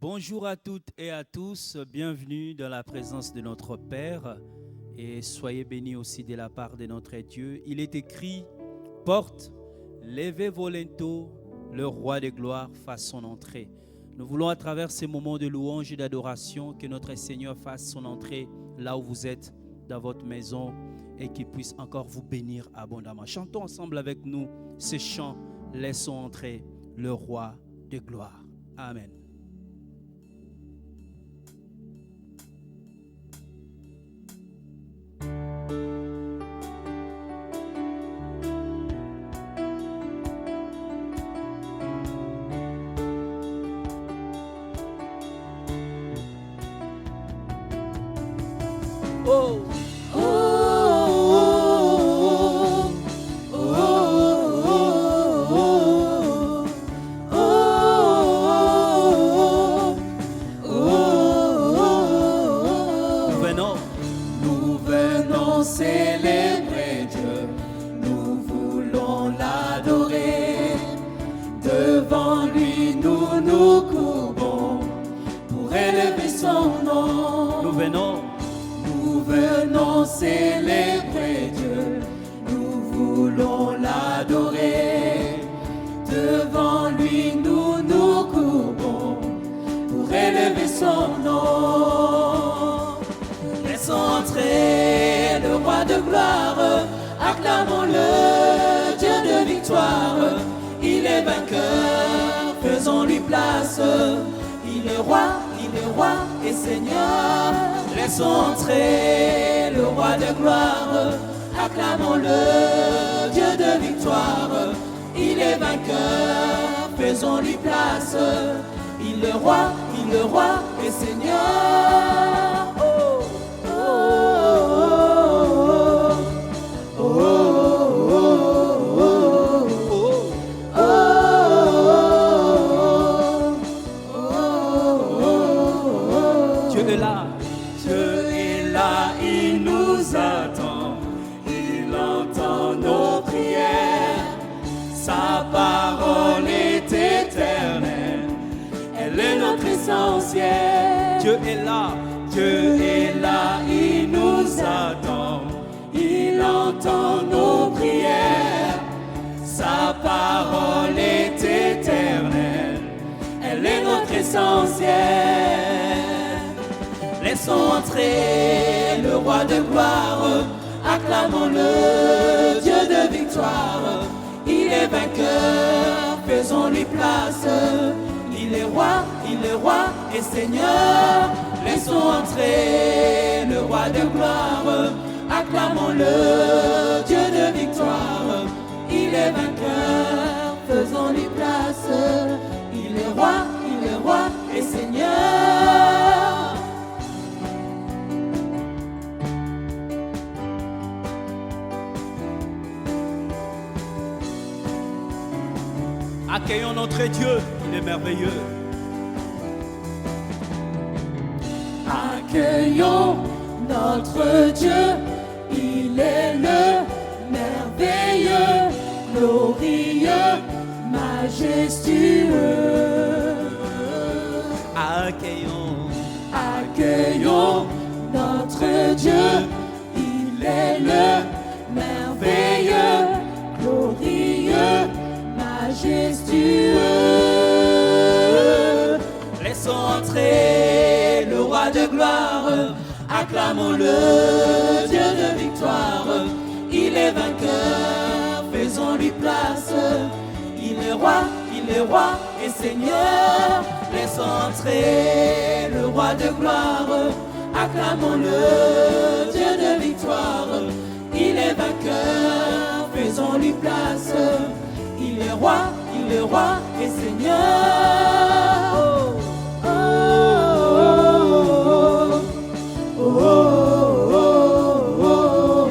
Bonjour à toutes et à tous, bienvenue dans la présence de notre Père et soyez bénis aussi de la part de notre Dieu. Il est écrit, porte, levez vos linteaux, le roi de gloire fasse son entrée. Nous voulons à travers ces moments de louange et d'adoration que notre Seigneur fasse son entrée là où vous êtes, dans votre maison et qu'il puisse encore vous bénir abondamment. Chantons ensemble avec nous ces chants, laissons entrer le roi de gloire. Amen. Oh, oh, oh, oh, oh, nous venons célébrer Dieu, nous voulons l'adorer. Devant lui, nous nous courbons pour élever son nom. Nous venons célébrer Dieu, nous voulons l'adorer. Devant lui, nous nous courbons pour élever son nom. Laissons entrer le roi de gloire, acclamons-le, Dieu de victoire. Il est vainqueur, faisons-lui place. Il est roi et Seigneur. Laissons entrer le roi de gloire, acclamons-le, Dieu de victoire. Il est vainqueur, faisons-lui place. Il est roi et Seigneur. Oh, oh, oh, oh, oh, oh. Dieu est là. Dieu est là, il nous attend, il entend nos prières. Sa parole est éternelle, elle est notre essentiel. Dieu est là, il nous attend, il entend nos prières. Sa parole est éternelle, elle est notre essentiel. Laissons entrer le roi de gloire, acclamons-le, Dieu de victoire. Il est vainqueur, faisons-lui place. Il est roi et Seigneur. Laissons entrer le roi de gloire, acclamons-le, Dieu de victoire. Il est vainqueur, faisons-lui place. Il est roi et Seigneur. Accueillons notre Dieu, il est merveilleux. Accueillons notre Dieu, il est le merveilleux, glorieux, majestueux. Accueillons notre Dieu, il est le merveilleux, glorieux, majestueux. Laissons entrer le roi de gloire, acclamons-le, Dieu de victoire. Il est vainqueur, faisons-lui place. Il est roi et Seigneur. Laissons entrer le roi de gloire, acclamons-le, Dieu de victoire. Il est vainqueur, faisons-lui place. Il est roi et Seigneur. Oh, oh, oh, oh, oh,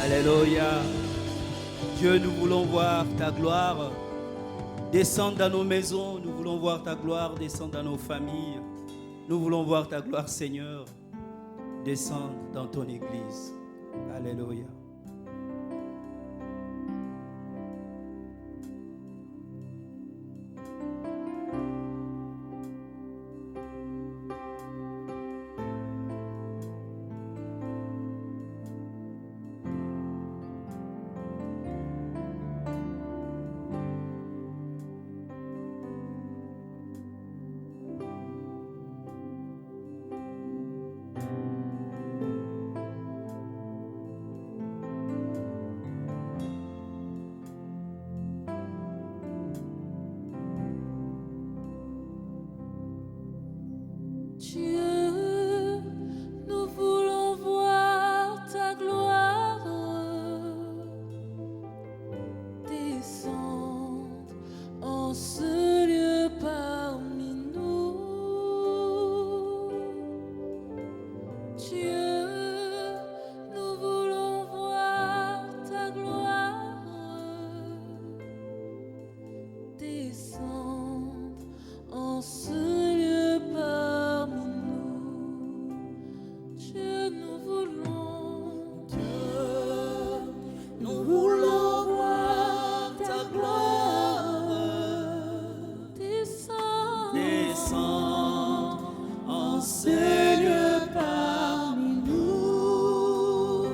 Alléluia. Dieu, nous voulons voir ta gloire Descends dans nos maisons, nous voulons voir ta gloire. Descends dans nos familles, nous voulons voir ta gloire, Seigneur. Descends dans ton église. Alléluia. Dieu, nous voulons voir ta gloire descendre en ce lieu parmi nous. Dieu, nous voulons voir ta gloire descendre en ce lieu parmi nous. Dieu, nous voulons voir ta gloire descendre En ce lieu parmi nous.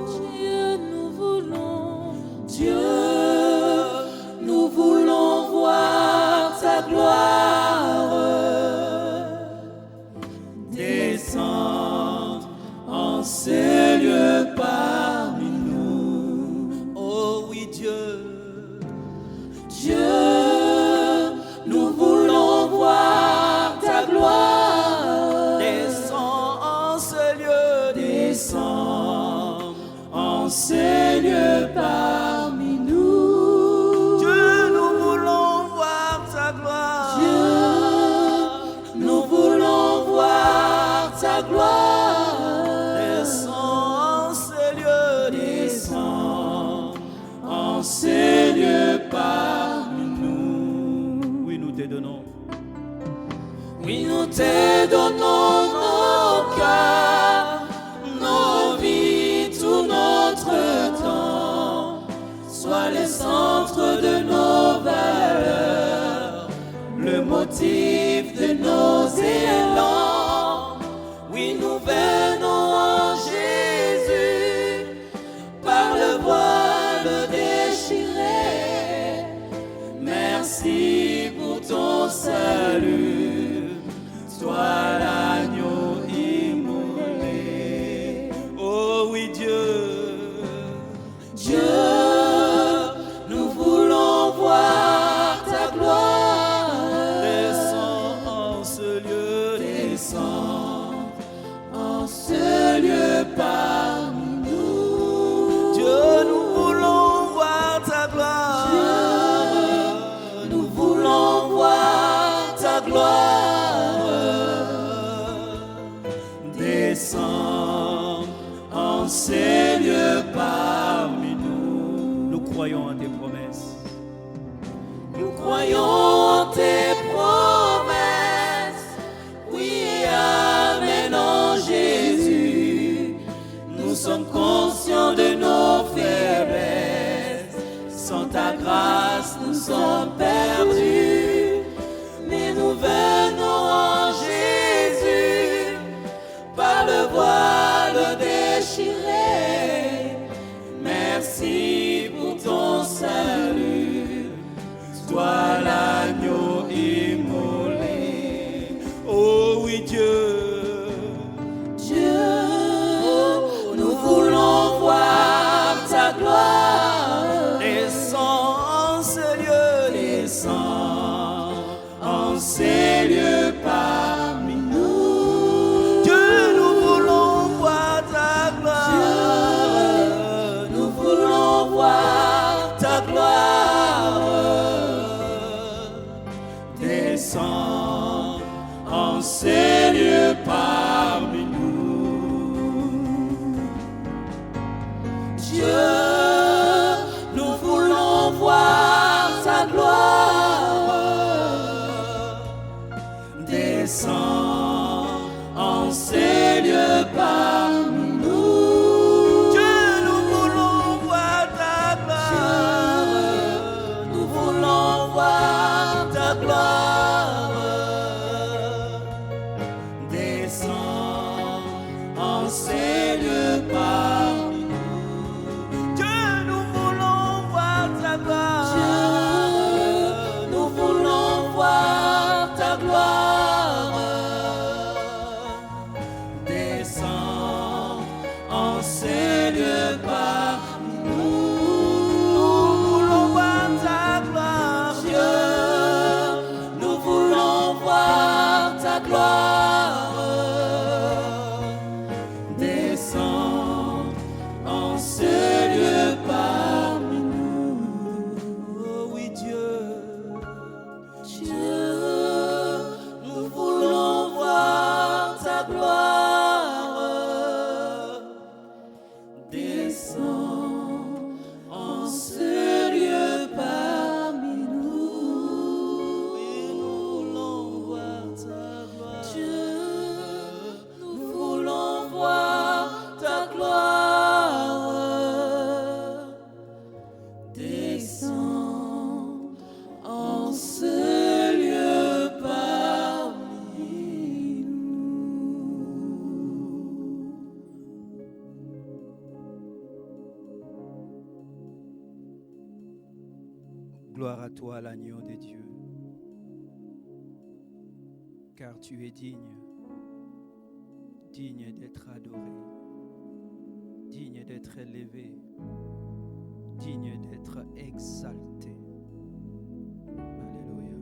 Dieu, nous voulons voir ta gloire. Descendre en ce lieu parmi nous. Oh oui, Dieu, nous voulons voir ta gloire. Descends en ce lieu, descends en ce lieu parmi nous. Dieu, nous voulons voir ta gloire. Nous voulons voir ta gloire. Descends en ce lieu, descends en ce lieu parmi nous. Oui, nous te donnons. Oui, nous te donnons nos cœurs, nos vies, tout notre temps. Sois le centre de nos valeurs, le motif de nos élans. Oui, nous venons en Jésus, par le voile déchiré. Merci pour ton salut, toi l'agneau immolé. Oh oui, Dieu, nous voulons voir ta gloire. Descends en ce lieu, descends en ce lieu parmi nous. Dieu, nous voulons voir ta gloire. Nous voulons voir ta gloire. Descends en ces lieux parmi nous. Nous croyons en tes promesses. Nous croyons en tes promesses. Oui, amen en Jésus. Nous sommes conscients de nos faiblesses. Sans ta grâce, nous sommes perdus. Mais nous venons en Jésus, par le voile déchiré. Merci pour ton salut, toi l'agneau immolé. Oh oui, Dieu, nous voulons voir ta gloire. Descends en ce lieu, descends en ces lieux parmi nous. Dieu, nous voulons voir ta gloire. Nous voulons voir ta gloire. Descends en ces lieux parmi nous. Dieu, nous voulons voir ta gloire. descends en ces lieux parmi nous. Dieu, nous voulons voir ta gloire. Nous voulons voir ta gloire. Descends en ces lieux parmi nous. Dieu, nous voulons voir ta gloire. Dieu, nous voulons voir ta gloire. Descends en ces lieux parmi nous. Nous voulons voir ta gloire. Dieu, nous voulons voir ta gloire. Descends en ces lieux parmi nous. Oh oui, Dieu. Dieu, nous voulons voir ta gloire. Descends en ce lieu parmi nous. Oui, nous voulons voir ta gloire. Dieu, nous voulons voir ta gloire. Descends en ce lieu parmi nous. Gloire à toi, l'agneau de Dieu, car tu es digne d'être adoré, digne d'être élevé, digne d'être exalté. Alléluia.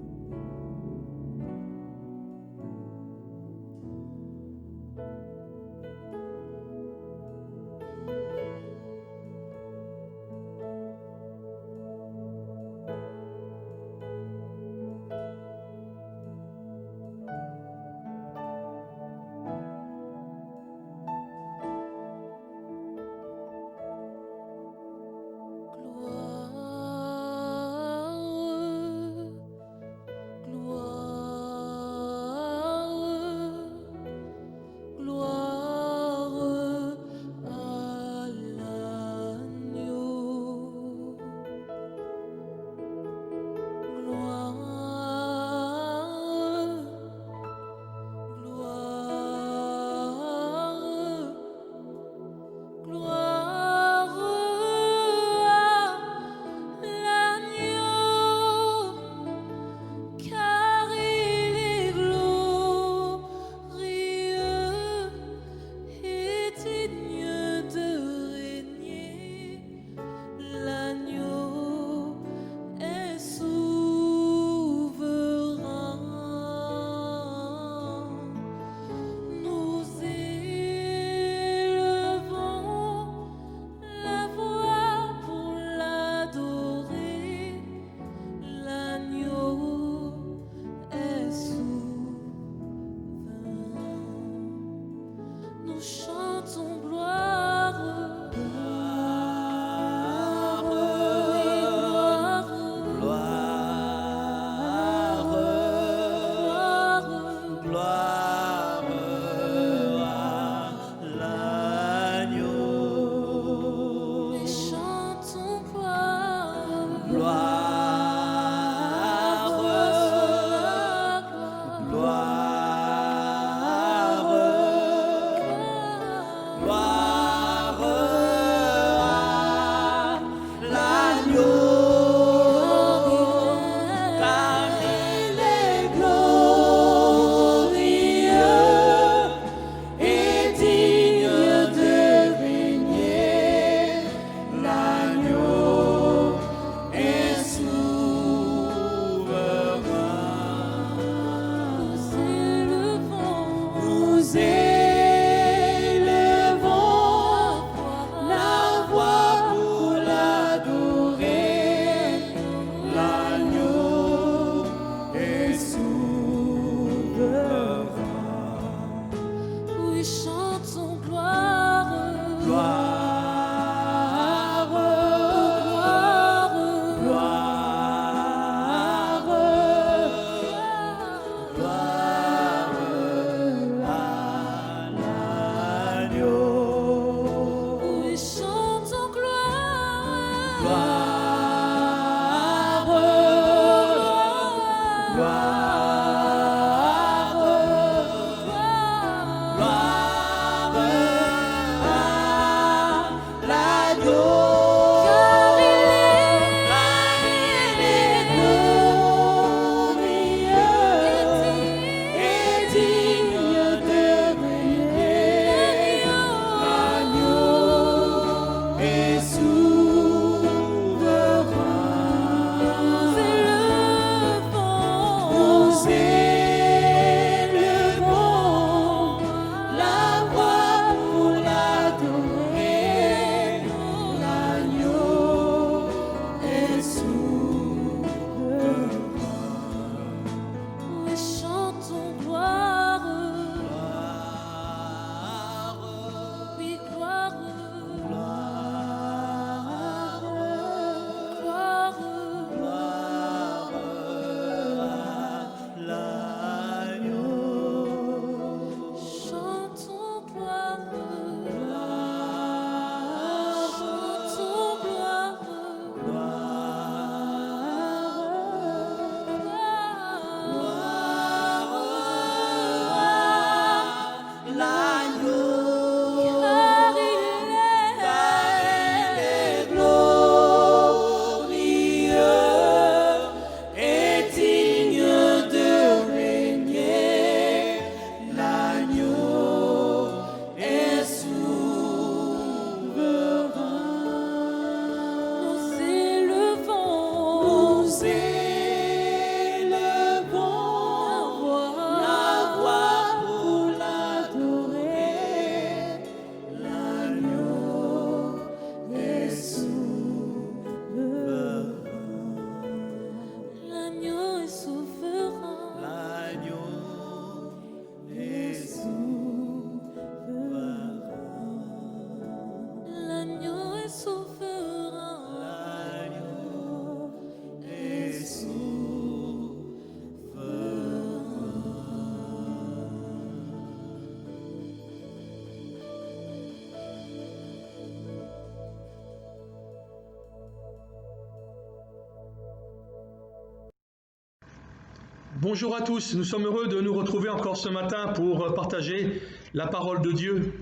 Bonjour à tous, nous sommes heureux de nous retrouver encore ce matin pour partager la parole de Dieu.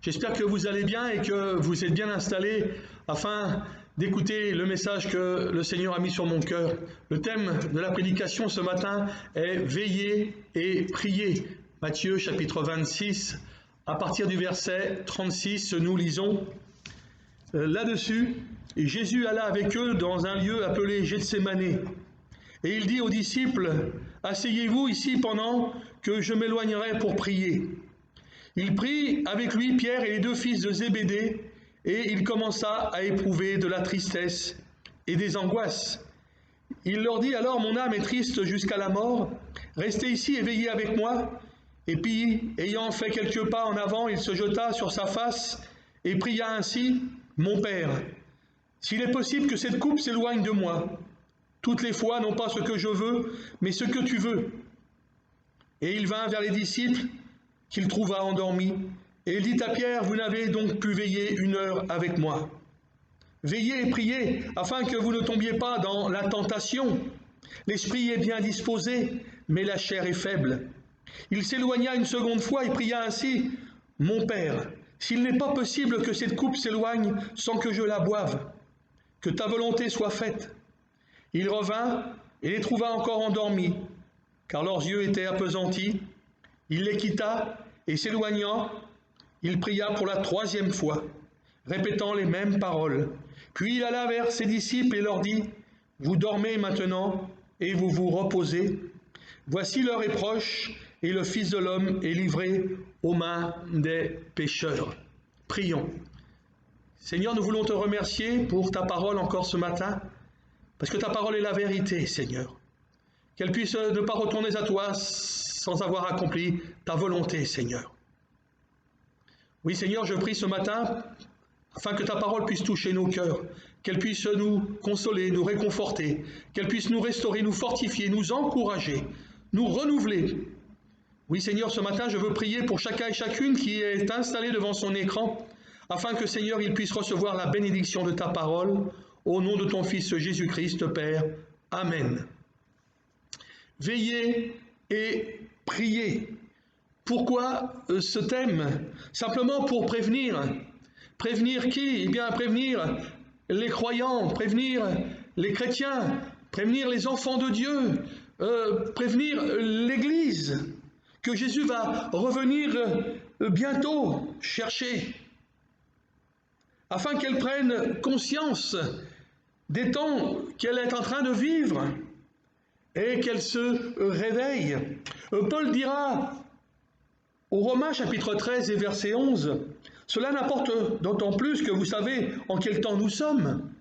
J'espère que vous allez bien et que vous êtes bien installés afin d'écouter le message que le Seigneur a mis sur mon cœur. Le thème de la prédication ce matin est « Veillez et priez ». Matthieu chapitre 26, à partir du verset 36, nous lisons là-dessus « Jésus alla avec eux dans un lieu appelé Gethsémanée. Et il dit aux disciples, « Asseyez-vous ici pendant que je m'éloignerai pour prier. » Il prit avec lui Pierre et les deux fils de Zébédée, et il commença à éprouver de la tristesse et des angoisses. Il leur dit alors, « Mon âme est triste jusqu'à la mort, restez ici et veillez avec moi. » Et puis, ayant fait quelques pas en avant, il se jeta sur sa face et pria ainsi, « Mon Père, s'il est possible que cette coupe s'éloigne de moi, toutes les fois, non pas ce que je veux, mais ce que tu veux. » Et il vint vers les disciples qu'il trouva endormis, et il dit à Pierre, « Vous n'avez donc pu veiller 1 heure avec moi. Veillez et priez, afin que vous ne tombiez pas dans la tentation. L'esprit est bien disposé, mais la chair est faible. » Il s'éloigna une seconde fois et pria ainsi, « Mon Père, s'il n'est pas possible que cette coupe s'éloigne sans que je la boive, que ta volonté soit faite. » Il revint et les trouva encore endormis, car leurs yeux étaient appesantis. Il les quitta et s'éloignant, il pria pour la 3e fois, répétant les mêmes paroles. Puis il alla vers ses disciples et leur dit, « Vous dormez maintenant et vous vous reposez. Voici l'heure est proche et le Fils de l'homme est livré aux mains des pécheurs. » Prions. Seigneur, nous voulons te remercier pour ta parole encore ce matin, parce que ta parole est la vérité, Seigneur. Qu'elle puisse ne pas retourner à toi sans avoir accompli ta volonté, Seigneur. Oui, Seigneur, je prie ce matin afin que ta parole puisse toucher nos cœurs, qu'elle puisse nous consoler, nous réconforter, qu'elle puisse nous restaurer, nous fortifier, nous encourager, nous renouveler. Oui, Seigneur, ce matin, je veux prier pour chacun et chacune qui est installé devant son écran, afin que, Seigneur, il puisse recevoir la bénédiction de ta parole, au nom de ton Fils Jésus-Christ, Père. Amen. veiller et prier. Pourquoi ce thème? Simplement pour prévenir. Prévenir qui? Eh bien, prévenir les croyants, prévenir les chrétiens, prévenir les enfants de Dieu, prévenir l'Église, que Jésus va revenir bientôt chercher, afin qu'elle prenne conscience des temps qu'elle est en train de vivre et qu'elle se réveille. Paul dira au Romains chapitre 13 et verset 11, « Cela n'importe d'autant plus que vous savez en quel temps nous sommes.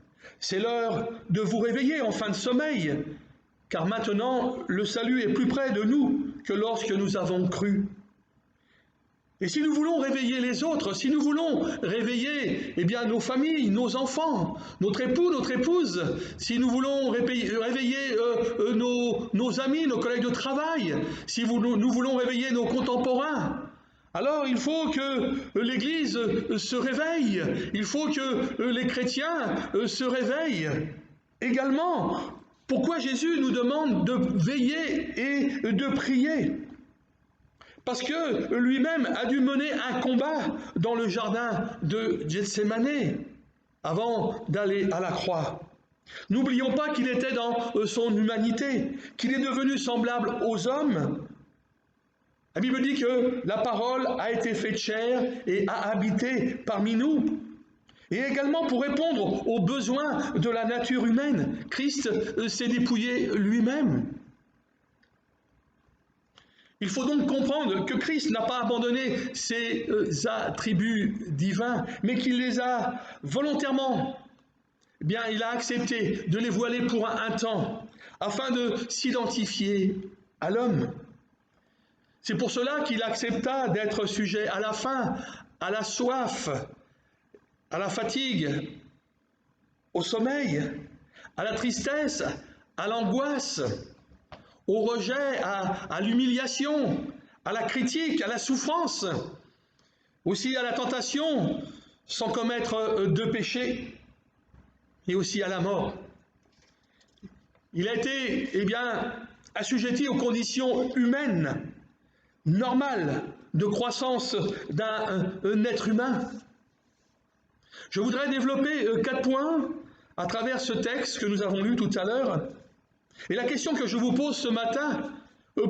C'est l'heure de vous réveiller en fin de sommeil, car maintenant le salut est plus près de nous que lorsque nous avons cru. » Et si nous voulons réveiller les autres, si nous voulons réveiller nos familles, nos enfants, notre époux, notre épouse, si nous voulons réveiller nos amis, nos collègues de travail, si nous voulons réveiller nos contemporains, alors il faut que l'Église se réveille, il faut que les chrétiens se réveillent également. Pourquoi Jésus nous demande de veiller et de prier? Parce que lui-même a dû mener un combat dans le jardin de Gethsémanée avant d'aller à la croix. N'oublions pas qu'il était dans son humanité, qu'il est devenu semblable aux hommes. La Bible dit que la parole a été faite chair et a habité parmi nous. Et également pour répondre aux besoins de la nature humaine, Christ s'est dépouillé lui-même. Il faut donc comprendre que Christ n'a pas abandonné ses attributs divins, mais qu'il les a volontairement, il a accepté de les voiler pour un temps, afin de s'identifier à l'homme. C'est pour cela qu'il accepta d'être sujet à la faim, à la soif, à la fatigue, au sommeil, à la tristesse, à l'angoisse, au rejet, à l'humiliation, à la critique, à la souffrance, aussi à la tentation, sans commettre de péché, et aussi à la mort. Il a été, assujetti aux conditions humaines, normales, de croissance d'un être humain. Je voudrais développer 4 points à travers ce texte que nous avons lu tout à l'heure. Et la question que je vous pose ce matin,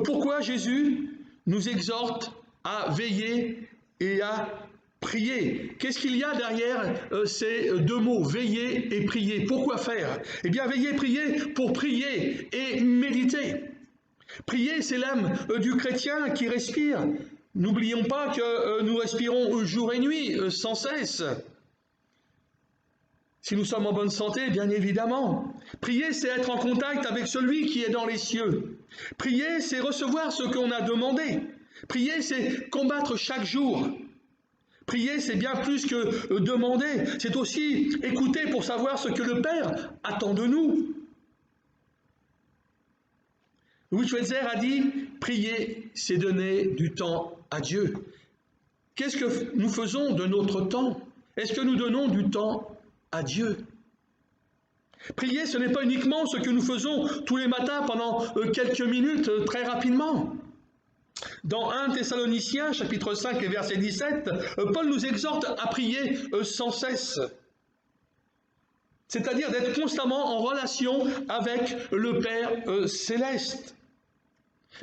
pourquoi Jésus nous exhorte à veiller et à prier? Qu'est-ce qu'il y a derrière ces 2 mots, veiller et prier? Pourquoi faire? Eh bien, veiller et prier pour prier et méditer. Prier, c'est l'âme du chrétien qui respire. N'oublions pas que nous respirons jour et nuit, sans cesse. Si nous sommes en bonne santé, bien évidemment. Prier, c'est être en contact avec celui qui est dans les cieux. Prier, c'est recevoir ce qu'on a demandé. Prier, c'est combattre chaque jour. Prier, c'est bien plus que demander. C'est aussi écouter pour savoir ce que le Père attend de nous. Louis Schweitzer a dit, prier, c'est donner du temps à Dieu. Qu'est-ce que nous faisons de notre temps? Est-ce que nous donnons du temps à Dieu? Prier, ce n'est pas uniquement ce que nous faisons tous les matins pendant quelques minutes, très rapidement. Dans 1 Thessaloniciens, chapitre 5 et verset 17, Paul nous exhorte à prier sans cesse. C'est-à-dire d'être constamment en relation avec le Père céleste.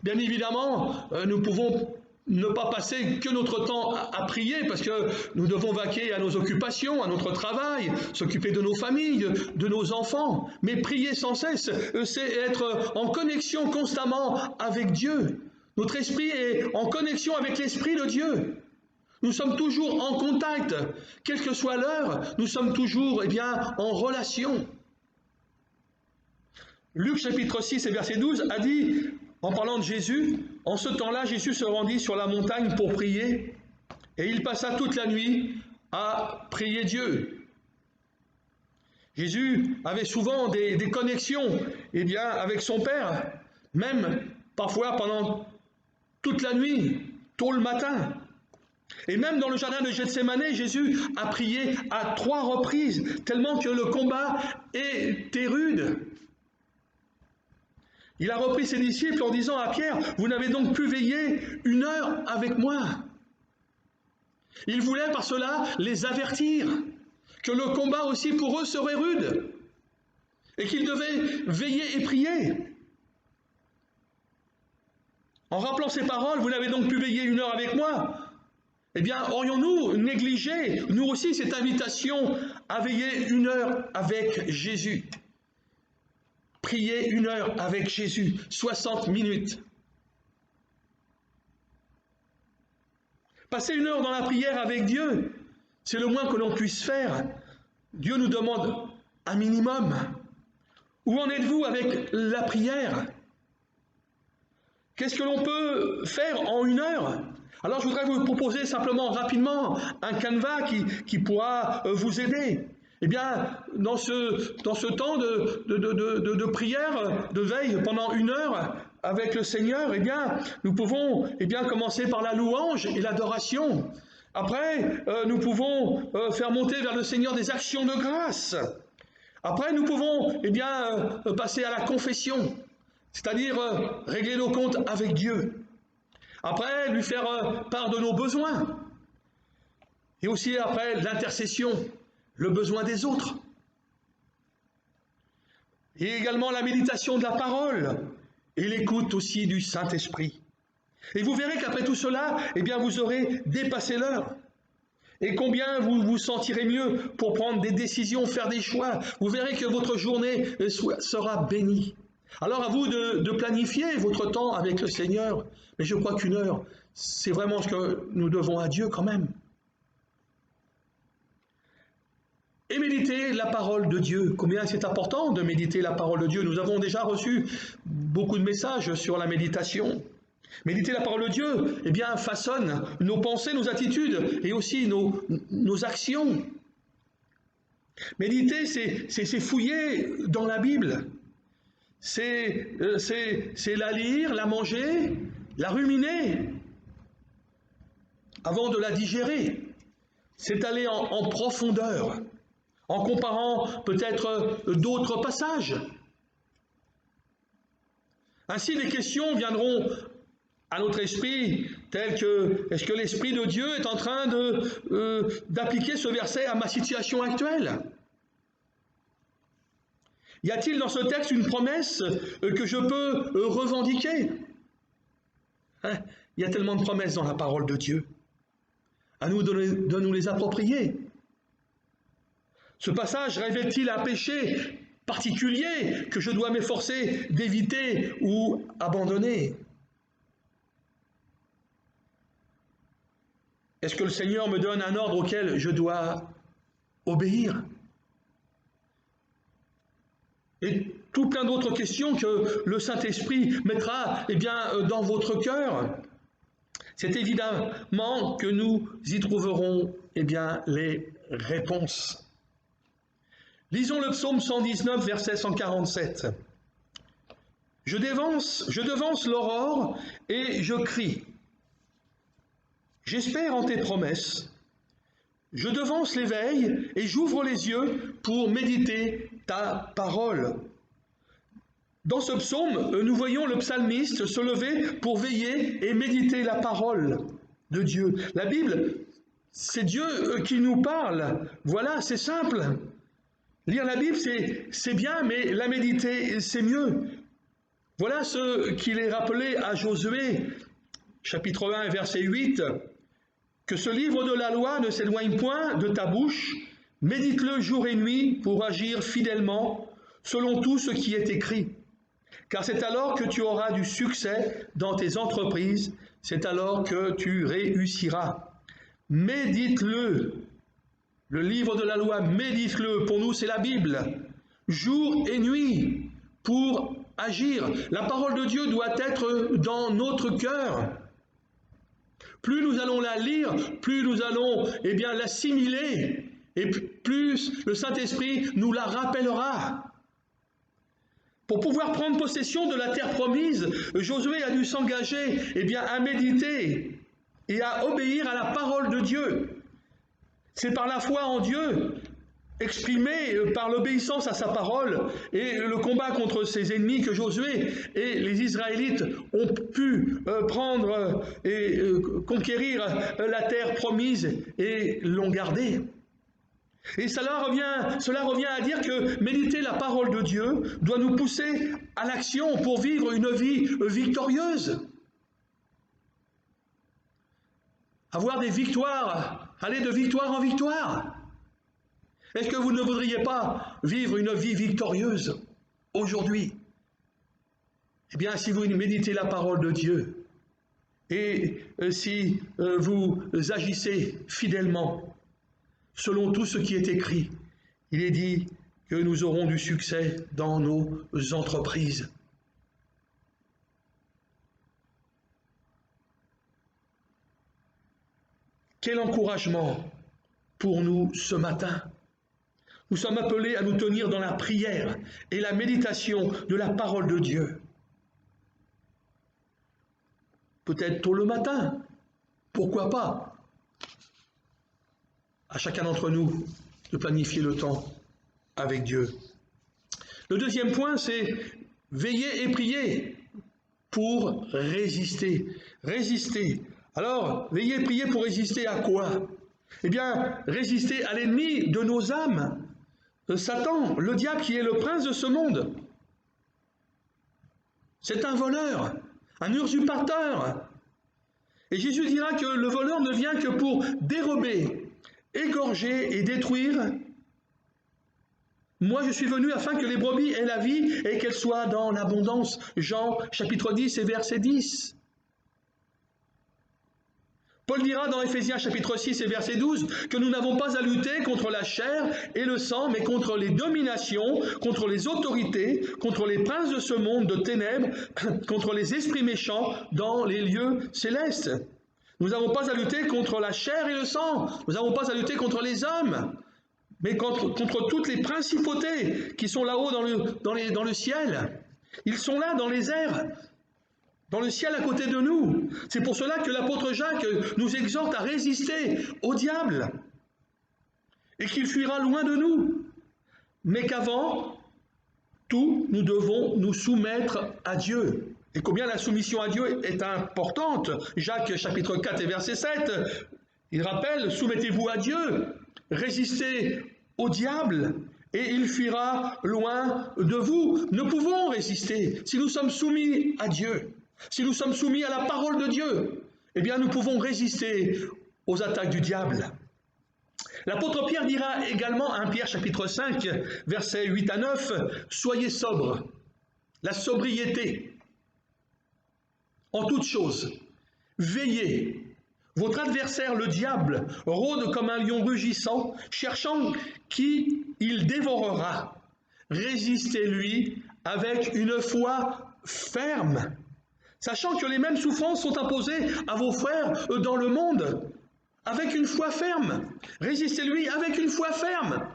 Bien évidemment, nous pouvons ne pas passer que notre temps à prier parce que nous devons vaquer à nos occupations, à notre travail, s'occuper de nos familles, de nos enfants. Mais prier sans cesse, c'est être en connexion constamment avec Dieu. Notre esprit est en connexion avec l'Esprit de Dieu. Nous sommes toujours en contact. Quelle que soit l'heure, nous sommes toujours en relation. Luc chapitre 6 et verset 12 a dit, en parlant de Jésus, en ce temps-là, Jésus se rendit sur la montagne pour prier, et il passa toute la nuit à prier Dieu. Jésus avait souvent des connexions avec son Père, même parfois pendant toute la nuit, tôt le matin. Et même dans le jardin de Gethsémanée, Jésus a prié à 3 reprises, tellement que le combat était rude. il a repris ses disciples en disant à Pierre, « Vous n'avez donc pu veiller 1 heure avec moi ?» Il voulait par cela les avertir que le combat aussi pour eux serait rude et qu'ils devaient veiller et prier. En rappelant ces paroles, vous n'avez donc pu veiller 1 heure avec moi. Eh bien, aurions-nous négligé, nous aussi, cette invitation à veiller 1 heure avec Jésus? Prier 1 heure avec Jésus, 60 minutes. Passer 1 heure dans la prière avec Dieu, c'est le moins que l'on puisse faire. Dieu nous demande un minimum. Où en êtes-vous avec la prière? Qu'est-ce que l'on peut faire en 1 heure? Alors je voudrais vous proposer simplement rapidement un canevas qui pourra vous aider. Eh bien, dans ce temps de prière, de veille pendant 1 heure avec le Seigneur, eh bien, nous pouvons commencer par la louange et l'adoration. Après, nous pouvons faire monter vers le Seigneur des actions de grâce. Après, nous pouvons passer à la confession, c'est-à-dire régler nos comptes avec Dieu. Après, lui faire part de nos besoins. Et aussi après, l'intercession, le besoin des autres. Et également la méditation de la parole et l'écoute aussi du Saint-Esprit. Et vous verrez qu'après tout cela, eh bien, vous aurez dépassé l'heure. Et combien vous vous sentirez mieux pour prendre des décisions, faire des choix. Vous verrez que votre journée sera bénie. Alors à vous de planifier votre temps avec le Seigneur. Mais je crois qu'1 heure, c'est vraiment ce que nous devons à Dieu quand même. Et méditer la parole de Dieu. Combien c'est important de méditer la parole de Dieu. Nous avons déjà reçu beaucoup de messages sur la méditation. Méditer la parole de Dieu, eh bien, façonne nos pensées, nos attitudes et aussi nos actions. Méditer, c'est fouiller dans la Bible. C'est la lire, la manger, la ruminer avant de la digérer. C'est aller en profondeur, en comparant peut-être d'autres passages. Ainsi, des questions viendront à notre esprit, telles que, est-ce que l'Esprit de Dieu est en train d'appliquer ce verset à ma situation actuelle? Y a-t-il dans ce texte une promesse que je peux revendiquer? Il y a tellement de promesses dans la parole de Dieu. À nous de nous les approprier. Ce passage révèle-t-il un péché particulier que je dois m'efforcer d'éviter ou abandonner? Est-ce que le Seigneur me donne un ordre auquel je dois obéir? Et tout plein d'autres questions que le Saint-Esprit mettra dans votre cœur. C'est évidemment que nous y trouverons les réponses. Lisons le psaume 119, verset 147. Je devance l'aurore et je crie. J'espère en tes promesses. Je devance l'éveil et j'ouvre les yeux pour méditer ta parole. Dans ce psaume, nous voyons le psalmiste se lever pour veiller et méditer la parole de Dieu. La Bible, c'est Dieu qui nous parle. Voilà, c'est simple. Lire la Bible, c'est bien, mais la méditer, c'est mieux. Voilà ce qu'il est rappelé à Josué, chapitre 1, verset 8. Que ce livre de la loi ne s'éloigne point de ta bouche, médite-le jour et nuit pour agir fidèlement selon tout ce qui est écrit. Car c'est alors que tu auras du succès dans tes entreprises, c'est alors que tu réussiras. Médite-le. Le livre de la loi, médite-le. Pour nous, c'est la Bible. Jour et nuit pour agir. La parole de Dieu doit être dans notre cœur. Plus nous allons la lire, plus nous allons l'assimiler, et plus le Saint-Esprit nous la rappellera. Pour pouvoir prendre possession de la terre promise, Josué a dû s'engager à méditer et à obéir à la parole de Dieu. C'est par la foi en Dieu exprimé par l'obéissance à sa parole et le combat contre ses ennemis que Josué et les Israélites ont pu prendre et conquérir la terre promise et l'ont gardée. Et cela revient à dire que méditer la parole de Dieu doit nous pousser à l'action pour vivre une vie victorieuse. Avoir des victoires, aller de victoire en victoire. Est-ce que vous ne voudriez pas vivre une vie victorieuse aujourd'hui? Eh bien, si vous méditez la parole de Dieu et si vous agissez fidèlement selon tout ce qui est écrit, il est dit que nous aurons du succès dans nos entreprises. Quel encouragement pour nous ce matin. Nous sommes appelés à nous tenir dans la prière et la méditation de la parole de Dieu. Peut-être tôt le matin, pourquoi pas? À chacun d'entre nous de planifier le temps avec Dieu. Le deuxième point, c'est veiller et prier pour résister. Résister. Alors, veiller et prier pour résister à quoi? Eh bien, résister à l'ennemi de nos âmes, Satan, le diable qui est le prince de ce monde. C'est un voleur, un usurpateur. Et Jésus dira que le voleur ne vient que pour dérober, égorger et détruire. Moi, je suis venu afin que les brebis aient la vie et qu'elles soient dans l'abondance. Jean, chapitre 10 et verset 10. Paul dira dans Éphésiens chapitre 6 et verset 12 que nous n'avons pas à lutter contre la chair et le sang, mais contre les dominations, contre les autorités, contre les princes de ce monde de ténèbres, contre les esprits méchants dans les lieux célestes. Nous n'avons pas à lutter contre la chair et le sang, nous n'avons pas à lutter contre les hommes, mais contre toutes les principautés qui sont là-haut dans le ciel. Ils sont là dans les airs, dans le ciel à côté de nous. C'est pour cela que l'apôtre Jacques nous exhorte à résister au diable et qu'il fuira loin de nous. Mais qu'avant tout, nous devons nous soumettre à Dieu. Et combien la soumission à Dieu est importante. Jacques chapitre 4 et verset 7, il rappelle, soumettez-vous à Dieu, résistez au diable et il fuira loin de vous. Nous pouvons résister si nous sommes soumis à Dieu. Si nous sommes soumis à la parole de Dieu, eh bien nous pouvons résister aux attaques du diable. L'apôtre Pierre dira également, 1 Pierre chapitre 5, versets 8 à 9, « Soyez sobres, la sobriété, en toutes choses, veillez. Votre adversaire, le diable, rôde comme un lion rugissant, cherchant qui il dévorera. Résistez-lui avec une foi ferme. » Sachant que les mêmes souffrances sont imposées à vos frères dans le monde, avec une foi ferme. Résistez-lui avec une foi ferme.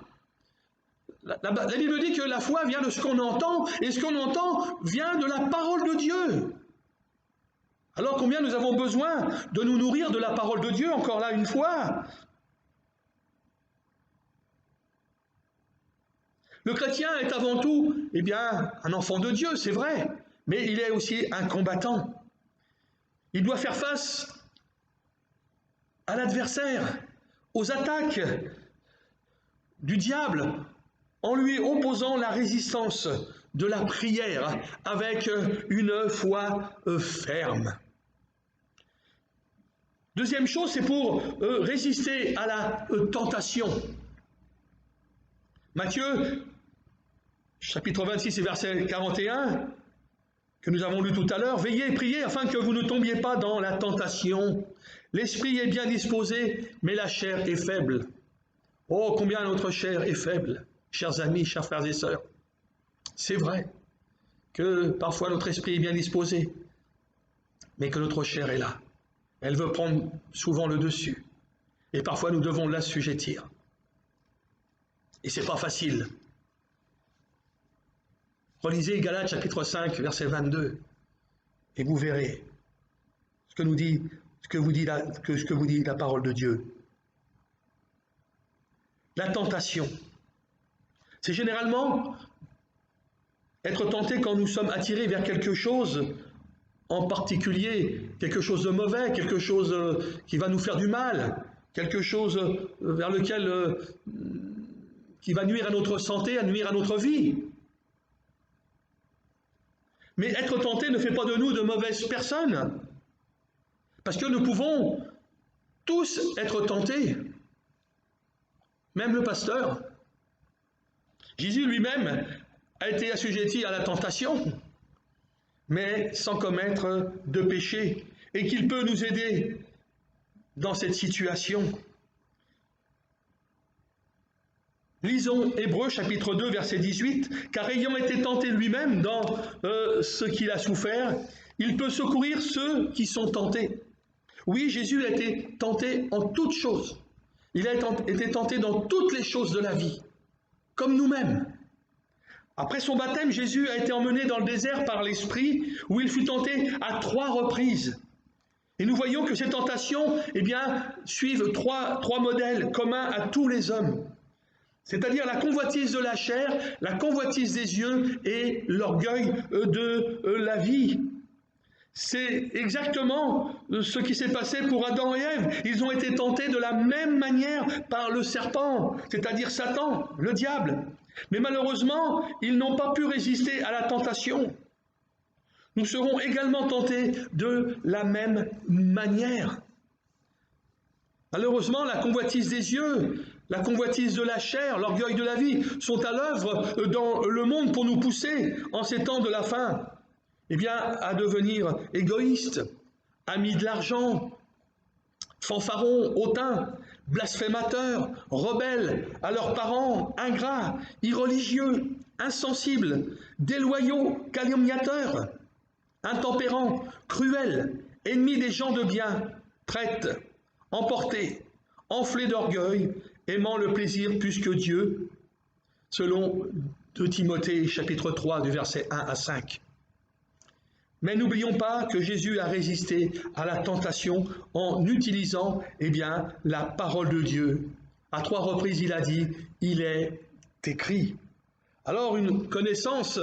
La Bible dit que la foi vient de ce qu'on entend, et ce qu'on entend vient de la parole de Dieu. Alors combien nous avons besoin de nous nourrir de la parole de Dieu, encore là une fois. Le chrétien est avant tout, eh bien, un enfant de Dieu, c'est vrai. Mais il est aussi un combattant. Il doit faire face à l'adversaire, aux attaques du diable, en lui opposant la résistance de la prière avec une foi ferme. Deuxième chose, c'est pour résister à la tentation. Matthieu, chapitre 26 et verset 41, que nous avons lu tout à l'heure, « Veillez et priez afin que vous ne tombiez pas dans la tentation. L'esprit est bien disposé, mais la chair est faible. » Oh, combien notre chair est faible, chers amis, chers frères et sœurs. C'est vrai que parfois notre esprit est bien disposé, mais que notre chair est là. Elle veut prendre souvent le dessus. Et parfois nous devons l'assujettir. Et c'est pas facile. Relisez Galates chapitre 5, verset 22, et vous verrez ce que vous dit la parole de Dieu. La tentation, C'est généralement être tenté quand nous sommes attirés vers quelque chose en particulier, quelque chose de mauvais, quelque chose qui va nous faire du mal, quelque chose vers lequel qui va nuire à notre santé, à nuire à notre vie. Mais être tenté ne fait pas de nous de mauvaises personnes, parce que nous pouvons tous être tentés, même le pasteur. Jésus lui-même a été assujetti à la tentation, mais sans commettre de péché, et qu'il peut nous aider dans cette situation. Lisons Hébreux chapitre 2 verset 18, car ayant été tenté lui-même dans ce qu'il a souffert, il peut secourir ceux qui sont tentés. Oui, Jésus a été tenté en toutes choses. Il a été tenté dans toutes les choses de la vie, comme nous-mêmes. Après son baptême, Jésus a été emmené dans le désert par l'Esprit, où il fut tenté à 3 reprises. Et nous voyons que ces tentations, suivent trois modèles communs à tous les hommes. C'est-à-dire la convoitise de la chair, la convoitise des yeux et l'orgueil de la vie. C'est exactement ce qui s'est passé pour Adam et Ève. Ils ont été tentés de la même manière par le serpent, c'est-à-dire Satan, le diable. Mais malheureusement, ils n'ont pas pu résister à la tentation. Nous serons également tentés de la même manière. Malheureusement, la convoitise des yeux, la convoitise de la chair, l'orgueil de la vie sont à l'œuvre dans le monde pour nous pousser, en ces temps de la fin, à devenir égoïstes, amis de l'argent, fanfarons, hautains, blasphémateurs, rebelles à leurs parents, ingrats, irreligieux, insensibles, déloyaux, calomniateurs, intempérants, cruels, ennemis des gens de bien, traîtres, emportés, enflés d'orgueil, aimant le plaisir plus que Dieu, selon 2 Timothée chapitre 3 du verset 1 à 5. Mais n'oublions pas que Jésus a résisté à la tentation en utilisant la parole de Dieu. À 3 reprises, il a dit « Il est écrit ». Alors une connaissance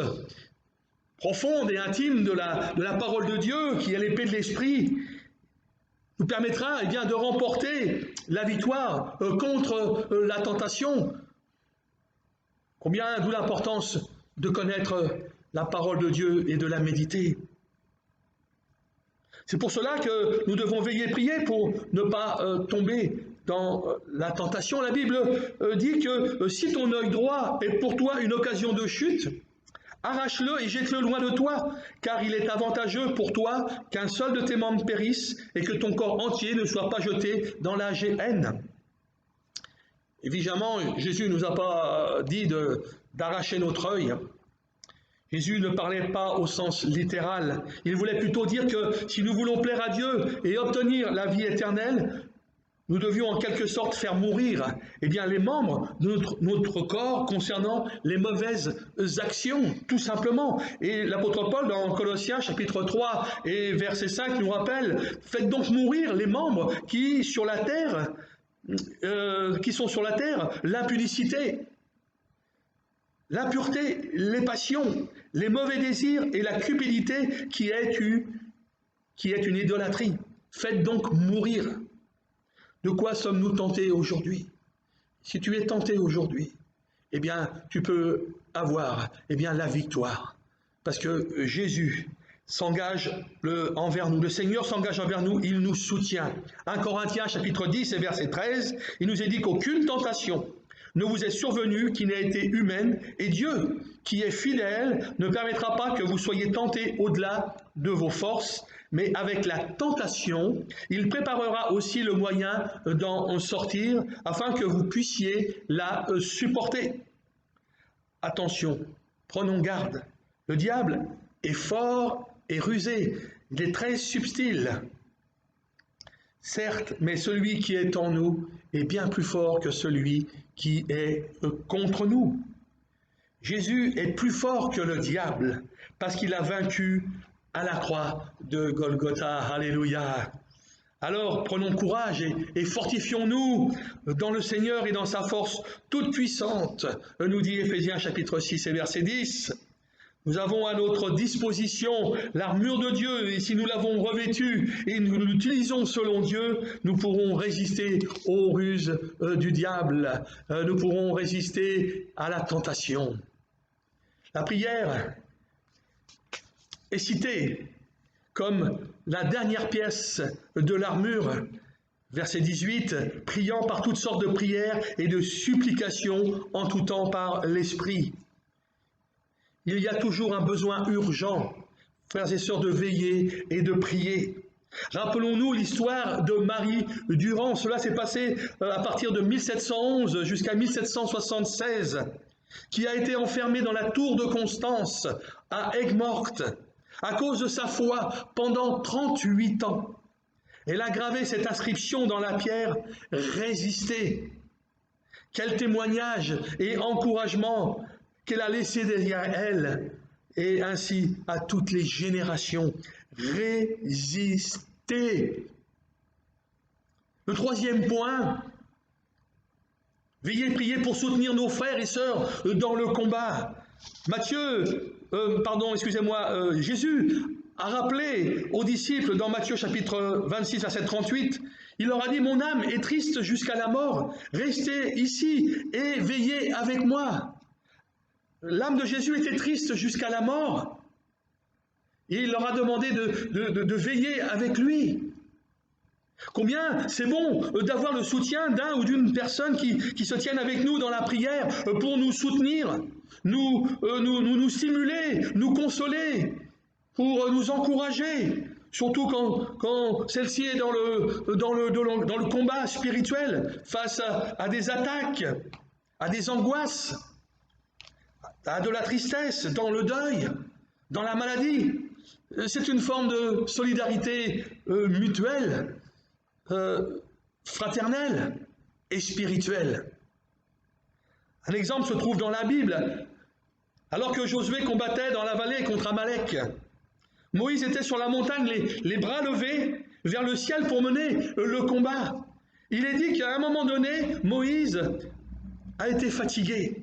profonde et intime de la parole de Dieu, qui est l'épée de l'Esprit, nous permettra de remporter la victoire contre la tentation. D'où l'importance de connaître la parole de Dieu et de la méditer. C'est pour cela que nous devons veiller et prier pour ne pas tomber dans la tentation. La Bible dit que si ton œil droit est pour toi une occasion de chute, arrache-le et jette-le loin de toi, car il est avantageux pour toi qu'un seul de tes membres périsse et que ton corps entier ne soit pas jeté dans la géhenne. Évidemment, Jésus ne nous a pas dit d'arracher notre œil. Jésus ne parlait pas au sens littéral. Il voulait plutôt dire que si nous voulons plaire à Dieu et obtenir la vie éternelle, nous devions en quelque sorte faire mourir les membres de notre corps concernant les mauvaises actions, tout simplement. Et l'apôtre Paul, dans Colossiens chapitre 3 et verset 5, nous rappelle « Faites donc mourir les membres qui sont sur la terre, l'impudicité, l'impureté, les passions, les mauvais désirs et la cupidité qui est une idolâtrie. Faites donc mourir. » De quoi sommes-nous tentés aujourd'hui? Si tu es tenté aujourd'hui, tu peux avoir la victoire. Parce que Jésus s'engage envers nous, le Seigneur s'engage envers nous, il nous soutient. 1 Corinthiens chapitre 10 et verset 13, il nous est dit qu'aucune tentation ne vous est survenue qui n'ait été humaine, et Dieu, qui est fidèle, ne permettra pas que vous soyez tentés au-delà de vos forces, mais avec la tentation, il préparera aussi le moyen d'en sortir, afin que vous puissiez la supporter. Attention, prenons garde, le diable est fort et rusé, il est très subtil. Certes, mais celui qui est en nous est bien plus fort que celui qui est contre nous. Jésus est plus fort que le diable parce qu'il a vaincu à la croix de Golgotha. Alléluia. Alors prenons courage et fortifions-nous dans le Seigneur et dans sa force toute puissante, nous dit Éphésiens chapitre 6 et verset 10. Nous avons à notre disposition l'armure de Dieu, et si nous l'avons revêtue et nous l'utilisons selon Dieu, nous pourrons résister aux ruses du diable, nous pourrons résister à la tentation. La prière est citée comme la dernière pièce de l'armure, verset 18, priant par toutes sortes de prières et de supplications en tout temps par l'Esprit. Il y a toujours un besoin urgent, frères et sœurs, de veiller et de prier. Rappelons-nous l'histoire de Marie Durand. Cela s'est passé à partir de 1711 jusqu'à 1776, qui a été enfermée dans la tour de Constance à Aigues-Mortes à cause de sa foi pendant 38 ans. Elle a gravé cette inscription dans la pierre « Résister ». Quel témoignage et encouragement qu'elle a laissé derrière elle, et ainsi à toutes les générations. Résister. Le troisième point, veillez et priez pour soutenir nos frères et sœurs dans le combat. Jésus a rappelé aux disciples dans Matthieu chapitre 26, verset 38, il leur a dit « Mon âme est triste jusqu'à la mort, restez ici et veillez avec moi ». L'âme de Jésus était triste jusqu'à la mort. Et il leur a demandé de veiller avec lui. Combien c'est bon d'avoir le soutien d'un ou d'une personne qui se tienne avec nous dans la prière pour nous soutenir, nous stimuler, nous consoler, pour nous encourager, surtout quand celle-ci est dans le combat spirituel, face à des attaques, à des angoisses, à de la tristesse, dans le deuil, dans la maladie. C'est une forme de solidarité mutuelle, fraternelle et spirituelle. Un exemple se trouve dans la Bible. Alors que Josué combattait dans la vallée contre Amalek, Moïse était sur la montagne, les bras levés vers le ciel pour mener le combat. Il est dit qu'à un moment donné, Moïse a été fatigué.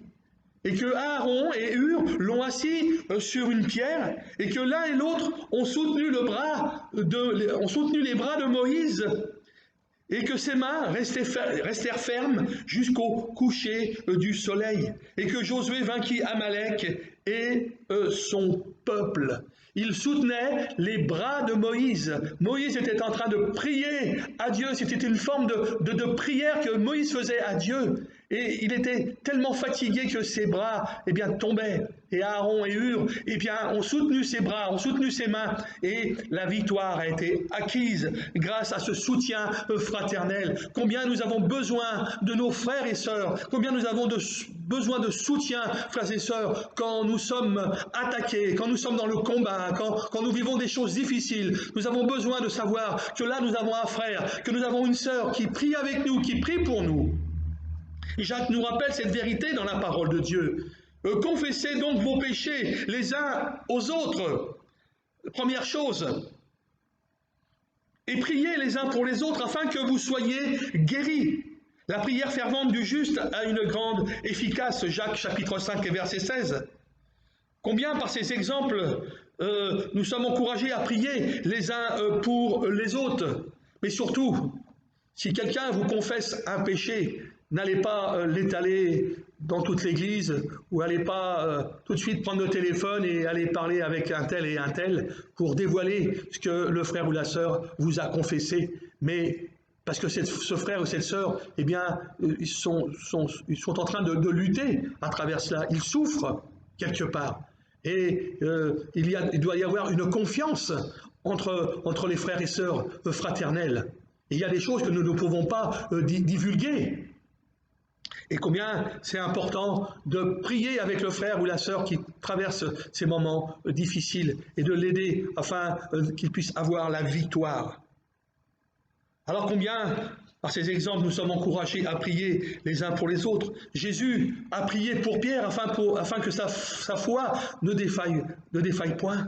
Et que Aaron et Hur l'ont assis sur une pierre, et que l'un et l'autre ont soutenu les bras de Moïse, et que ses mains restèrent fermes jusqu'au coucher du soleil, et que Josué vainquit Amalek et son peuple. Il soutenait les bras de Moïse. Moïse était en train de prier à Dieu. C'était une forme de prière que Moïse faisait à Dieu. Et il était tellement fatigué que ses bras tombaient. Et Aaron et Hur ont soutenu ses bras, ont soutenu ses mains. Et la victoire a été acquise grâce à ce soutien fraternel. Combien nous avons besoin de nos frères et sœurs. Combien nous avons besoin de soutien, frères et sœurs, quand nous sommes attaqués, quand nous sommes dans le combat, quand nous vivons des choses difficiles. Nous avons besoin de savoir que là nous avons un frère, que nous avons une sœur qui prie avec nous, qui prie pour nous. Jacques nous rappelle cette vérité dans la parole de Dieu. Confessez donc vos péchés les uns aux autres. Première chose. Et priez les uns pour les autres afin que vous soyez guéris. La prière fervente du juste a une grande efficace. Jacques chapitre 5 et verset 16. Combien par ces exemples nous sommes encouragés à prier les uns pour les autres. Mais surtout, si quelqu'un vous confesse un péché, n'allez pas l'étaler dans toute l'église, ou allez pas tout de suite prendre le téléphone et aller parler avec un tel et un tel pour dévoiler ce que le frère ou la sœur vous a confessé. Mais parce que ce frère ou cette sœur, ils sont en train de lutter à travers cela. Ils souffrent quelque part. Et il doit y avoir une confiance entre les frères et sœurs fraternels. Et il y a des choses que nous ne pouvons pas divulguer. Et combien c'est important de prier avec le frère ou la sœur qui traverse ces moments difficiles et de l'aider afin qu'il puisse avoir la victoire. Alors combien, par ces exemples, nous sommes encouragés à prier les uns pour les autres. Jésus a prié pour Pierre afin que sa foi ne défaille point.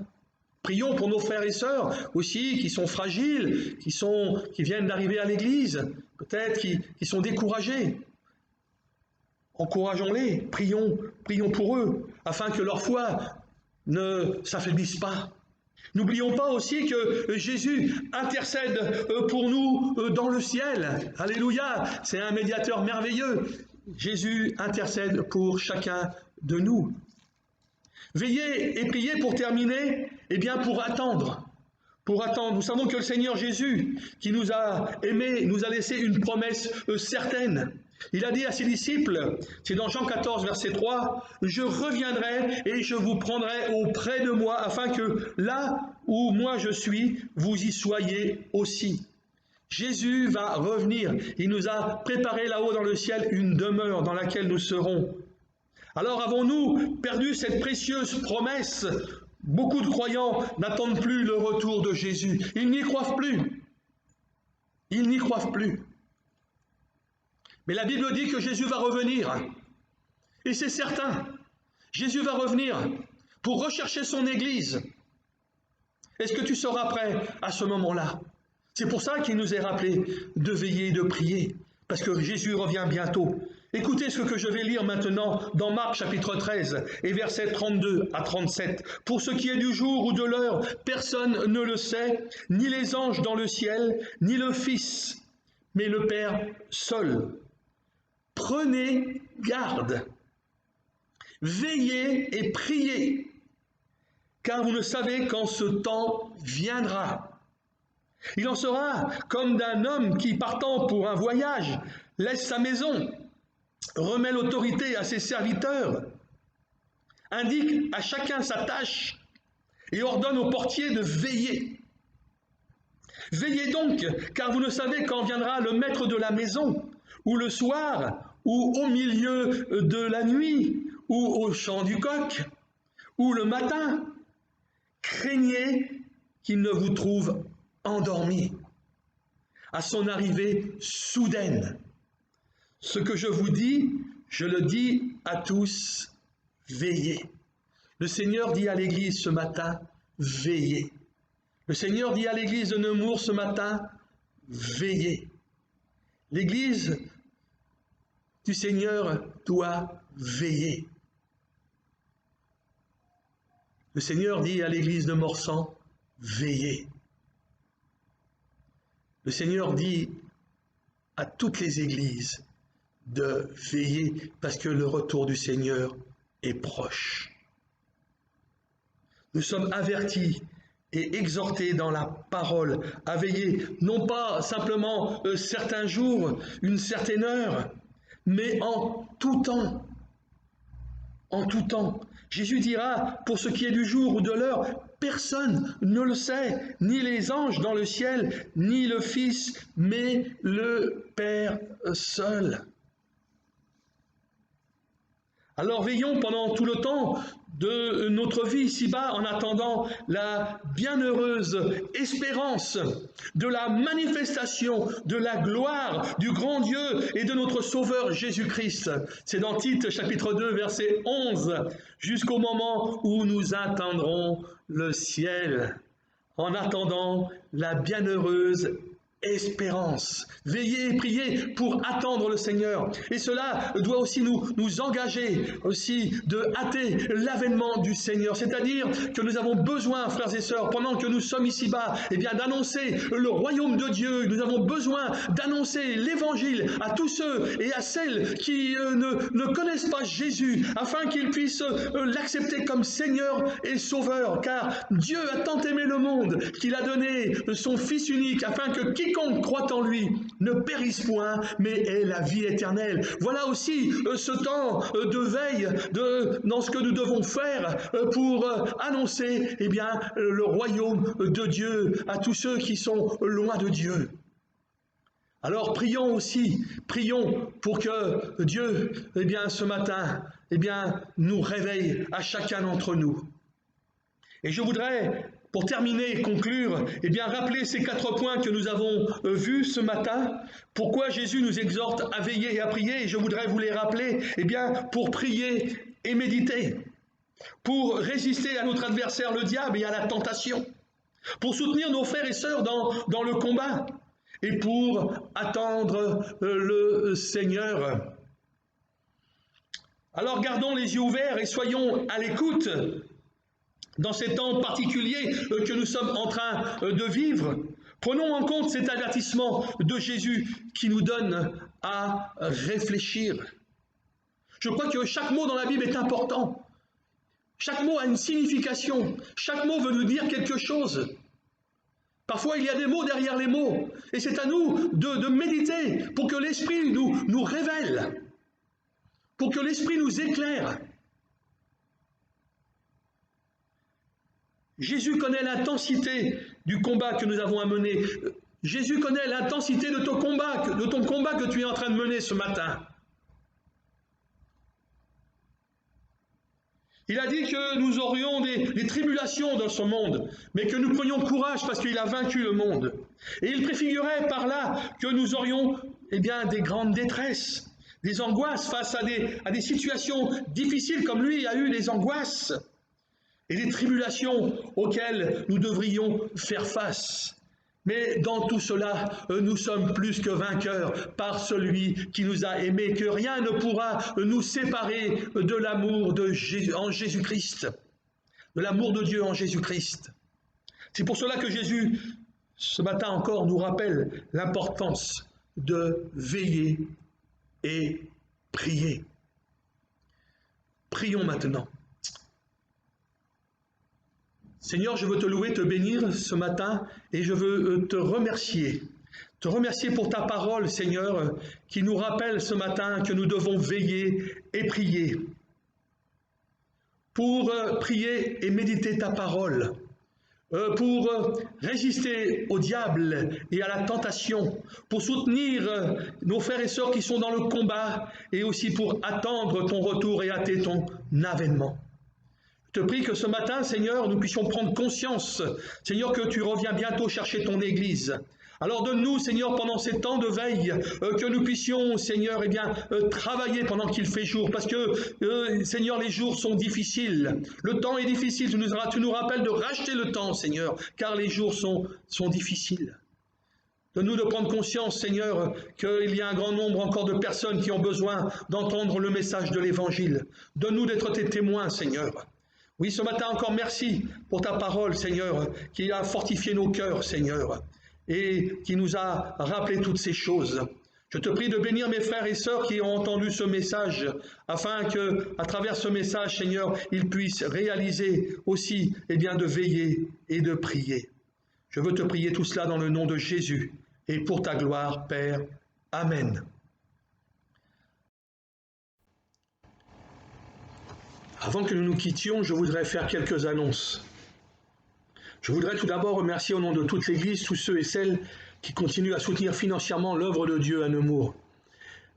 Prions pour nos frères et sœurs aussi qui sont fragiles, qui viennent d'arriver à l'église, peut-être qui sont découragés. Encourageons-les, prions pour eux, afin que leur foi ne s'affaiblisse pas. N'oublions pas aussi que Jésus intercède pour nous dans le ciel. Alléluia, c'est un médiateur merveilleux. Jésus intercède pour chacun de nous. Veillez et priez pour terminer, pour attendre. Pour attendre. Nous savons que le Seigneur Jésus, qui nous a aimés, nous a laissé une promesse certaine. Il a dit à ses disciples, c'est dans Jean 14, verset 3, « Je reviendrai et je vous prendrai auprès de moi, afin que là où moi je suis, vous y soyez aussi. » Jésus va revenir. Il nous a préparé là-haut dans le ciel une demeure dans laquelle nous serons. Alors avons-nous perdu cette précieuse promesse? Beaucoup de croyants n'attendent plus le retour de Jésus. Ils n'y croient plus. Ils n'y croient plus. Mais la Bible dit que Jésus va revenir. Et c'est certain. Jésus va revenir pour rechercher son Église. Est-ce que tu seras prêt à ce moment-là? C'est pour ça qu'il nous est rappelé de veiller et de prier. Parce que Jésus revient bientôt. Écoutez ce que je vais lire maintenant dans Marc chapitre 13 et versets 32 à 37. « Pour ce qui est du jour ou de l'heure, personne ne le sait, ni les anges dans le ciel, ni le Fils, mais le Père seul. Prenez garde, veillez et priez, car vous ne savez quand ce temps viendra. Il en sera comme d'un homme qui, partant pour un voyage, laisse sa maison, remet l'autorité à ses serviteurs, indique à chacun sa tâche et ordonne au portier de veiller. Veillez donc, car vous ne savez quand viendra le maître de la maison, ou le soir, ou au milieu de la nuit, ou au chant du coq, ou le matin. Craignez qu'il ne vous trouve endormi à son arrivée soudaine. Ce que je vous dis, je le dis à tous, veillez. Le Seigneur dit à l'Église ce matin, veillez. Le Seigneur dit à l'Église de Nemours ce matin, veillez. L'Église du Seigneur doit veiller. Le Seigneur dit à l'Église de Morsan, veillez. Le Seigneur dit à toutes les églises de veiller parce que le retour du Seigneur est proche. Nous sommes avertis et exhortés dans la parole à veiller, non pas simplement certains jours, une certaine heure, mais en tout temps. En tout temps. Jésus dira, pour ce qui est du jour ou de l'heure, personne ne le sait, ni les anges dans le ciel, ni le Fils, mais le Père seul. Alors veillons pendant tout le temps de notre vie ici-bas en attendant la bienheureuse espérance de la manifestation de la gloire du grand Dieu et de notre Sauveur Jésus-Christ. C'est dans Tite chapitre 2 verset 11, jusqu'au moment où nous atteindrons le ciel, en attendant la bienheureuse espérance. Veillez et priez pour attendre le Seigneur. Et cela doit aussi nous engager aussi de hâter l'avènement du Seigneur. C'est-à-dire que nous avons besoin, frères et sœurs, pendant que nous sommes ici-bas, d'annoncer le royaume de Dieu. Nous avons besoin d'annoncer l'évangile à tous ceux et à celles qui ne connaissent pas Jésus, afin qu'ils puissent l'accepter comme Seigneur et Sauveur. Car Dieu a tant aimé le monde qu'il a donné son Fils unique, afin que quiconque croit en lui ne périsse point, mais ait la vie éternelle. Voilà aussi ce temps de veille dans ce que nous devons faire pour annoncer le royaume de Dieu à tous ceux qui sont loin de Dieu. Alors prions aussi, prions pour que Dieu, ce matin, nous réveille à chacun d'entre nous. Et je voudrais, pour terminer et conclure, rappeler ces 4 points que nous avons vus ce matin. Pourquoi Jésus nous exhorte à veiller et à prier, et je voudrais vous les rappeler, pour prier et méditer. pour résister à notre adversaire le diable et à la tentation, pour soutenir nos frères et sœurs dans le combat et pour attendre le Seigneur. Alors gardons les yeux ouverts et soyons à l'écoute dans ces temps particuliers que nous sommes en train de vivre. Prenons en compte cet avertissement de Jésus qui nous donne à réfléchir. Je crois que chaque mot dans la Bible est important. Chaque mot a une signification. Chaque mot veut nous dire quelque chose. Parfois, il y a des mots derrière les mots. Et c'est à nous de méditer pour que l'Esprit nous révèle, pour que l'Esprit nous éclaire. Jésus connaît l'intensité du combat que nous avons à mener. Jésus connaît l'intensité de ton combat que tu es en train de mener ce matin. Il a dit que nous aurions des tribulations dans ce monde, mais que nous prenions courage parce qu'il a vaincu le monde. Et il préfigurait par là que nous aurions des grandes détresses, des angoisses face à des situations difficiles comme lui a eu des angoisses et des tribulations auxquelles nous devrions faire face. Mais dans tout cela, nous sommes plus que vainqueurs par celui qui nous a aimés, que rien ne pourra nous séparer de l'amour en Jésus-Christ, de l'amour de Dieu en Jésus-Christ. C'est pour cela que Jésus, ce matin encore, nous rappelle l'importance de veiller et prier. Prions maintenant. Seigneur, je veux te louer, te bénir ce matin et je veux te remercier. Te remercier pour ta parole, Seigneur, qui nous rappelle ce matin que nous devons veiller et prier. Pour prier et méditer ta parole. Pour résister au diable et à la tentation. Pour soutenir nos frères et sœurs qui sont dans le combat et aussi pour attendre ton retour et hâter ton avènement. Je te prie que ce matin, Seigneur, nous puissions prendre conscience, Seigneur, que tu reviens bientôt chercher ton Église. Alors donne-nous, Seigneur, pendant ces temps de veille, que nous puissions, Seigneur, travailler pendant qu'il fait jour, parce que, Seigneur, les jours sont difficiles. Le temps est difficile. Tu nous rappelles de racheter le temps, Seigneur, car les jours sont difficiles. Donne-nous de prendre conscience, Seigneur, qu'il y a un grand nombre encore de personnes qui ont besoin d'entendre le message de l'Évangile. Donne-nous d'être tes témoins, Seigneur. Oui, ce matin encore, merci pour ta parole, Seigneur, qui a fortifié nos cœurs, Seigneur, et qui nous a rappelé toutes ces choses. Je te prie de bénir mes frères et sœurs qui ont entendu ce message, afin que, à travers ce message, Seigneur, ils puissent réaliser aussi, de veiller et de prier. Je veux te prier tout cela dans le nom de Jésus, et pour ta gloire, Père. Amen. Avant que nous nous quittions, je voudrais faire quelques annonces. Je voudrais tout d'abord remercier au nom de toute l'Église tous ceux et celles qui continuent à soutenir financièrement l'œuvre de Dieu à Nemours.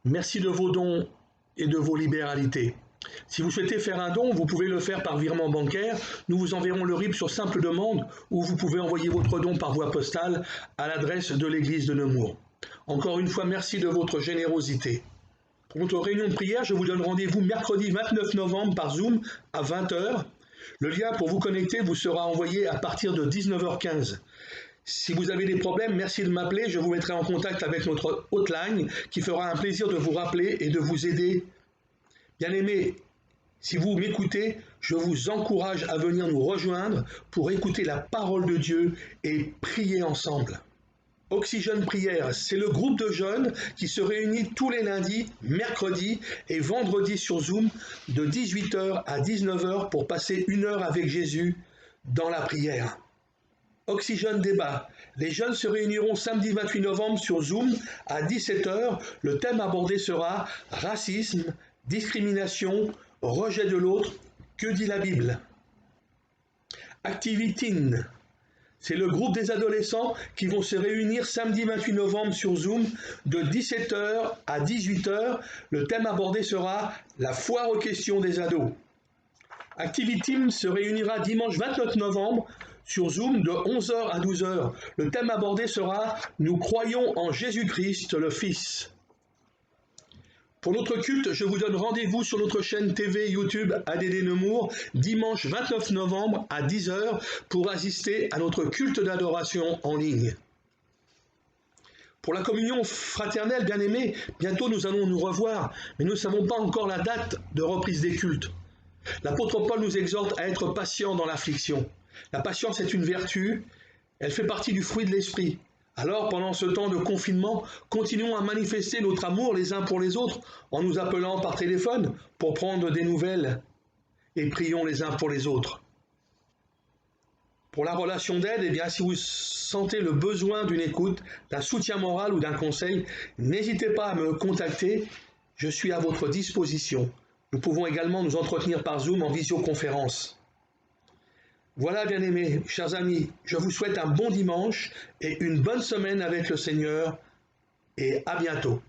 Merci de vos dons et de vos libéralités. Si vous souhaitez faire un don, vous pouvez le faire par virement bancaire. Nous vous enverrons le RIB sur simple demande ou vous pouvez envoyer votre don par voie postale à l'adresse de l'Église de Nemours. Encore une fois, merci de votre générosité. Pour notre réunion de prière, je vous donne rendez-vous mercredi 29 novembre par Zoom à 20h. Le lien pour vous connecter vous sera envoyé à partir de 19h15. Si vous avez des problèmes, merci de m'appeler. Je vous mettrai en contact avec notre hotline qui fera un plaisir de vous rappeler et de vous aider. Bien-aimés, si vous m'écoutez, je vous encourage à venir nous rejoindre pour écouter la parole de Dieu et prier ensemble. Oxygène Prière, c'est le groupe de jeunes qui se réunit tous les lundis, mercredis et vendredis sur Zoom de 18h à 19h pour passer 1 heure avec Jésus dans la prière. Oxygène Débat, les jeunes se réuniront samedi 28 novembre sur Zoom à 17h. Le thème abordé sera racisme, discrimination, rejet de l'autre, que dit la Bible? Activitin, c'est le groupe des adolescents qui vont se réunir samedi 28 novembre sur Zoom de 17h à 18h. Le thème abordé sera la foire aux questions des ados. Activitim se réunira dimanche 29 novembre sur Zoom de 11h à 12h. Le thème abordé sera « Nous croyons en Jésus-Christ, le Fils ». Pour notre culte, je vous donne rendez-vous sur notre chaîne TV YouTube ADD Nemours, dimanche 29 novembre à 10 h pour assister à notre culte d'adoration en ligne. Pour la communion fraternelle, bien-aimés, bientôt nous allons nous revoir, mais nous ne savons pas encore la date de reprise des cultes. L'apôtre Paul nous exhorte à être patient dans l'affliction. La patience est une vertu, elle fait partie du fruit de l'esprit. Alors, pendant ce temps de confinement, continuons à manifester notre amour les uns pour les autres en nous appelant par téléphone pour prendre des nouvelles et prions les uns pour les autres. Pour la relation d'aide, eh bien, si vous sentez le besoin d'une écoute, d'un soutien moral ou d'un conseil, n'hésitez pas à me contacter, je suis à votre disposition. Nous pouvons également nous entretenir par Zoom en visioconférence. Voilà, bien-aimés, chers amis, je vous souhaite un bon dimanche et une bonne semaine avec le Seigneur et à bientôt.